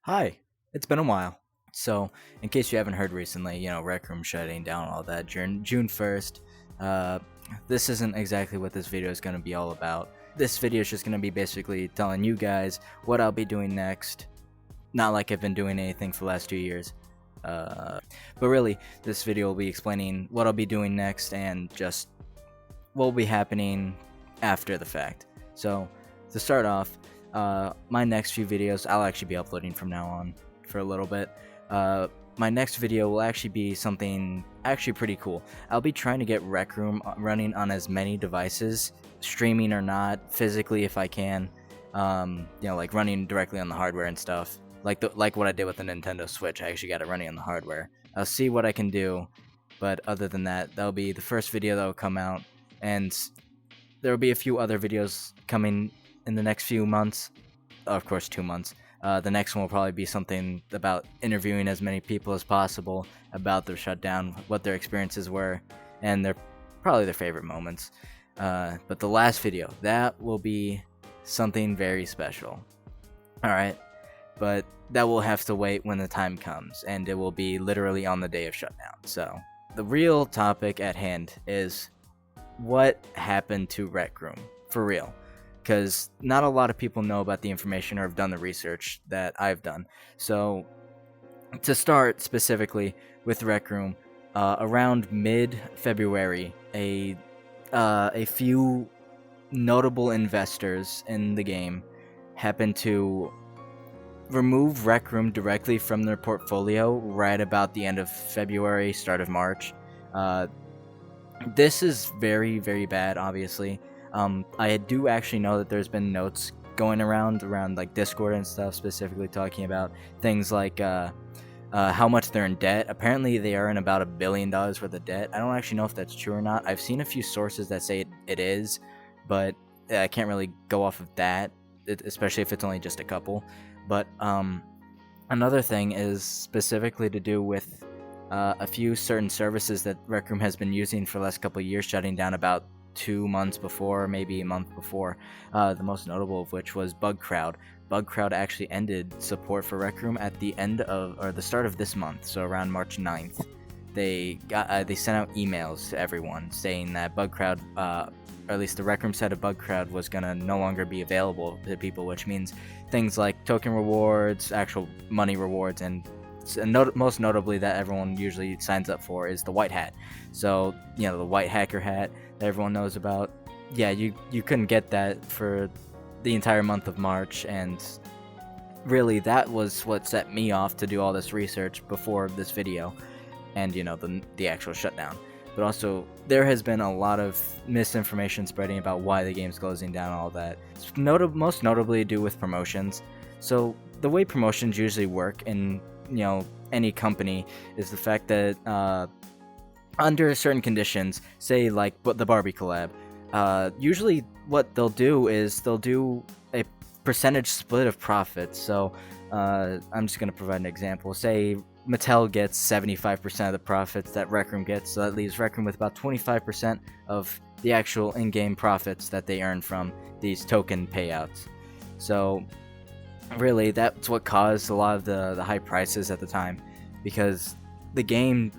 Hi, it's been a while. So, in case you haven't heard recently, Rec Room shutting down, all that, June 1st. Uh, this isn't exactly what this video is going to be all about. This video is just going to be basically telling you guys what I'll be doing next. Not like I've been doing anything for the last 2 years. But really, this video will be explaining what I'll be doing next and just what will be happening after the fact. So, to start off, my next few videos I'll actually be uploading from now on for a little bit. My next video will actually be something actually pretty cool. I'll be trying to get Rec Room running on as many devices, streaming or not, physically if I can. Like running directly on the hardware and stuff. Like what I did with the Nintendo Switch, I actually got it running on the hardware. I'll see what I can do, but other than that, that'll be the first video that will come out, and there will be a few other videos coming in the next few months. Of course, 2 months. The next one will probably be something about interviewing as many people as possible about their shutdown, what their experiences were, and probably their favorite moments. But the last video, that will be something very special. Alright, but that will have to wait when the time comes, and it will be literally on the day of shutdown. So, the real topic at hand is what happened to Rec Room, for real. Because not a lot of people know about the information or have done the research that I've done. So, to start specifically with Rec Room, around mid-February, a few notable investors in the game happened to remove Rec Room directly from their portfolio right about the end of February, start of March. Uh, this is very, very bad, obviously. I do actually know that there's been notes going around like Discord and stuff, specifically talking about things like how much they're in debt. Apparently, they are in about $1 billion worth of debt. I don't actually know if that's true or not. I've seen a few sources that say it is, but I can't really go off of that, especially if it's only just a couple. But another thing is specifically to do with a few certain services that Rec Room has been using for the last couple of years, shutting down about 2 months before, maybe a month before. The most notable of which was Bugcrowd. Bugcrowd actually ended support for Rec Room at the end of, or the start of this month, so around March 9th. They sent out emails to everyone saying that Bugcrowd, or at least the Rec Room side of Bugcrowd, was gonna no longer be available to people, which means things like token rewards, actual money rewards, and most notably that everyone usually signs up for is the white hat. So, the white hacker hat that everyone knows about. Yeah, you couldn't get that for the entire month of March, and really that was what set me off to do all this research before this video and the actual shutdown. But also, there has been a lot of misinformation spreading about why the game's closing down, all that. It's most notably to do with promotions. So the way promotions usually work in any company is the fact that under certain conditions, say like the Barbie collab, usually what they'll do is they'll do a percentage split of profits. So I'm just going to provide an example. Say Mattel gets 75% of the profits that Rec Room gets, so that leaves Rec Room with about 25% of the actual in-game profits that they earn from these token payouts. So really, that's what caused a lot of the high prices at the time, because the game,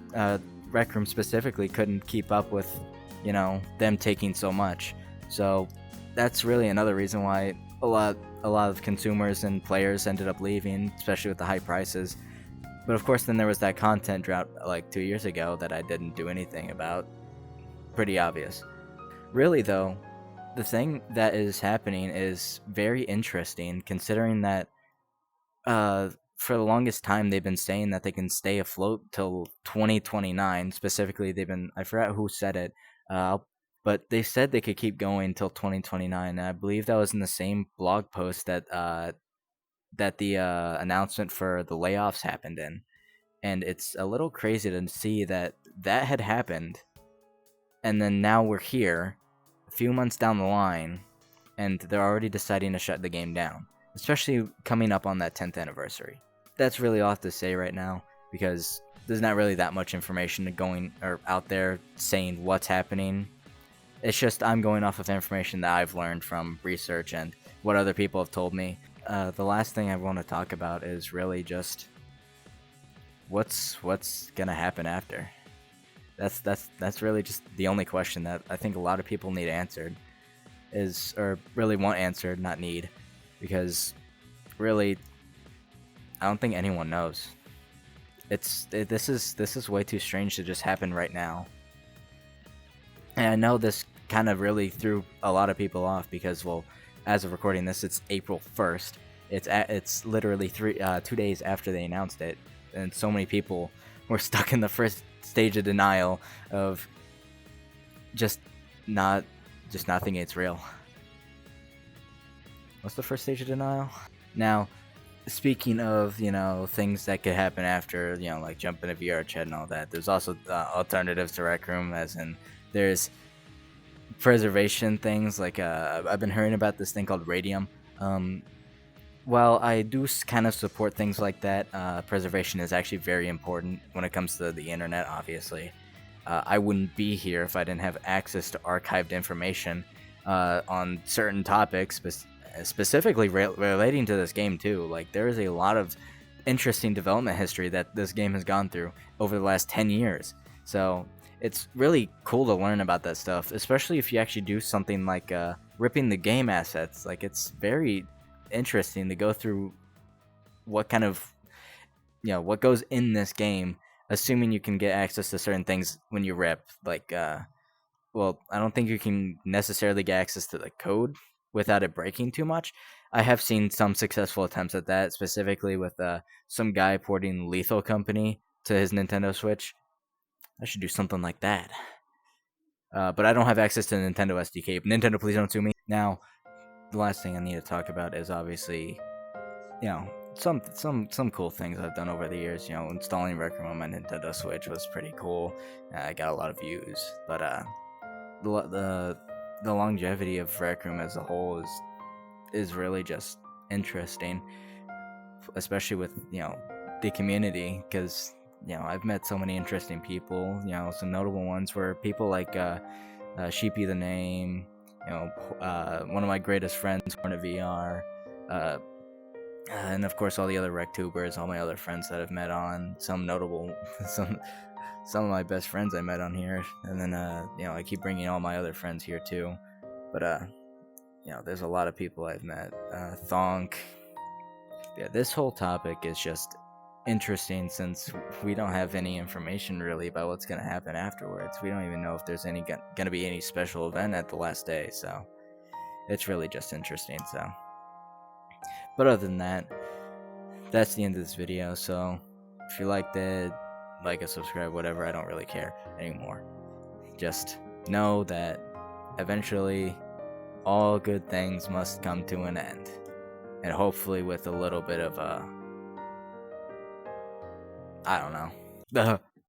Rec Room specifically, couldn't keep up with them taking so much. So that's really another reason why a lot of consumers and players ended up leaving, especially with the high prices. But of course, then there was that content drought like 2 years ago that I didn't do anything about. Pretty obvious. Really, though, the thing that is happening is very interesting, considering that for the longest time they've been saying that they can stay afloat till 2029. Specifically, I forgot who said it, but they said they could keep going till 2029. And I believe that was in the same blog post that the announcement for the layoffs happened in. And it's a little crazy to see that had happened, and then now we're here, a few months down the line, and they're already deciding to shut the game down, especially coming up on that 10th anniversary. That's really all I have to say right now, because there's not really that much information going or out there saying what's happening. It's just I'm going off of information that I've learned from research and what other people have told me. the last thing I want to talk about is really just what's gonna happen after. That's really just the only question that I think a lot of people need answered, is, or really want answered, not need, because really I don't think anyone knows. This is way too strange to just happen right now. And I know this kind of really threw a lot of people off because, well, as of recording this, it's April 1st. It's literally 2 days after they announced it, and so many people were stuck in the first stage of denial of just not thinking it's real. What's the first stage of denial? Now, speaking of, things that could happen after, like jumping a VR chat and all that, there's also alternatives to Rec Room, as in there's preservation things, like I've been hearing about this thing called Radium. While I do kind of support things like that, preservation is actually very important when it comes to the internet, obviously. I wouldn't be here if I didn't have access to archived information on certain topics, specifically relating to this game too. Like, there is a lot of interesting development history that this game has gone through over the last 10 years. So it's really cool to learn about that stuff, especially if you actually do something like ripping the game assets. Like, it's very interesting to go through what kind of, what goes in this game, assuming you can get access to certain things when you rip. Like, well, I don't think you can necessarily get access to the code without it breaking too much. I have seen some successful attempts at that, specifically with some guy porting Lethal Company to his Nintendo Switch. I should do something like that. But I don't have access to the Nintendo SDK. Nintendo, please don't sue me. Now, the last thing I need to talk about is obviously, some cool things I've done over the years. Installing Rec Room on my Nintendo Switch was pretty cool. I got a lot of views, but the longevity of Rec Room as a whole is really just interesting, especially with the community, because I've met so many interesting people. Some notable ones were people like Sheepy the Name, one of my greatest friends, Hornet VR, and of course all the other RecTubers, all my other friends that I've met on, some notable, some of my best friends I met on here, and then I keep bringing all my other friends here too, but there's a lot of people I've met. Thonk. Yeah, this whole topic is just interesting since we don't have any information really about what's going to happen afterwards. We don't even know if there's going to be any special event at the last day, so it's really just interesting. So, but other than that, that's the end of this video. So if you liked it, like and subscribe, whatever. I don't really care anymore. Just know that eventually all good things must come to an end, and hopefully with a little bit of I don't know.